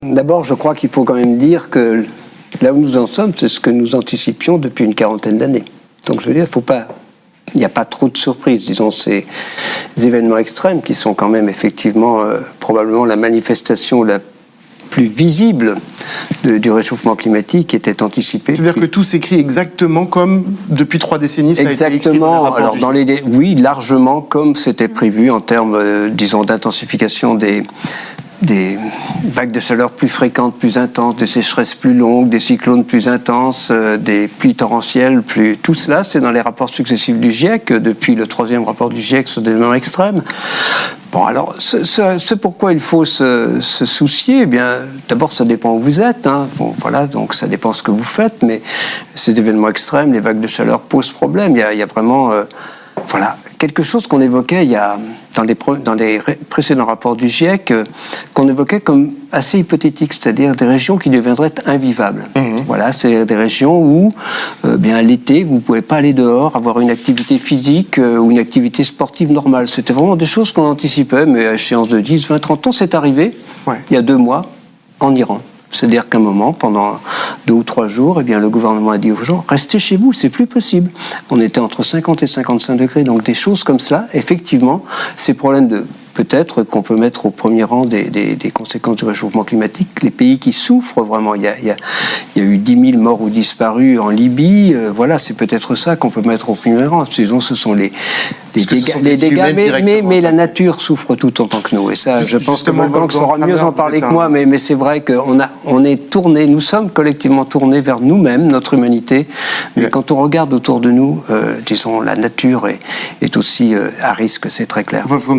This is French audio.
D'abord, je crois qu'il faut quand même dire que là où nous en sommes, c'est ce que nous anticipions depuis une quarantaine d'années. Donc je veux dire, il n'y a pas trop de surprises. Disons, ces événements extrêmes qui sont quand même effectivement probablement la manifestation la plus visible du réchauffement climatique était anticipé. C'est-à-dire que tout s'écrit exactement comme depuis 3 décennies, ça exactement. a été écrit dans les rapports oui, largement comme c'était prévu en termes, disons, d'intensification des vagues de chaleur plus fréquentes, plus intenses, des sécheresses plus longues, des cyclones plus intenses, des pluies torrentielles plus... Tout cela, c'est dans les rapports successifs du GIEC, depuis le 3e rapport du GIEC sur des événements extrêmes. Bon, alors, ce pourquoi il faut se soucier, eh bien, d'abord, ça dépend où vous êtes, hein. Bon, voilà, donc ça dépend ce que vous faites, mais ces événements extrêmes, les vagues de chaleur posent problème. Il y a vraiment... voilà, quelque chose qu'on évoquait il y a, dans les précédents rapports du GIEC, qu'on évoquait comme assez hypothétique, c'est-à-dire des régions qui deviendraient invivables. Voilà, c'est des régions où, bien l'été, vous ne pouvez pas aller dehors, avoir une activité physique ou une activité sportive normale. C'était vraiment des choses qu'on anticipait, mais à échéance de 10, 20, 30 ans, c'est arrivé, il y a 2 mois, en Iran. C'est-à-dire qu'à un moment, pendant 2 ou 3 jours, eh bien, le gouvernement a dit aux gens, restez chez vous, c'est plus possible. On était entre 50 et 55 degrés, donc des choses comme cela, effectivement, ces problèmes de... Peut-être qu'on peut mettre au premier rang des conséquences du réchauffement climatique les pays qui souffrent vraiment. Il y a eu 10 000 morts ou disparus en Libye. Voilà, c'est peut-être ça qu'on peut mettre au premier rang. Disons, ce sont les dégâts, mais la nature souffre tout en tant que nous. Et ça, je pense que Wolfgang saura mieux en parler que moi, mais c'est vrai qu'on est tourné, nous sommes collectivement tournés vers nous-mêmes, notre humanité. Mais quand on regarde autour de nous, disons, la nature est aussi à risque, c'est très clair.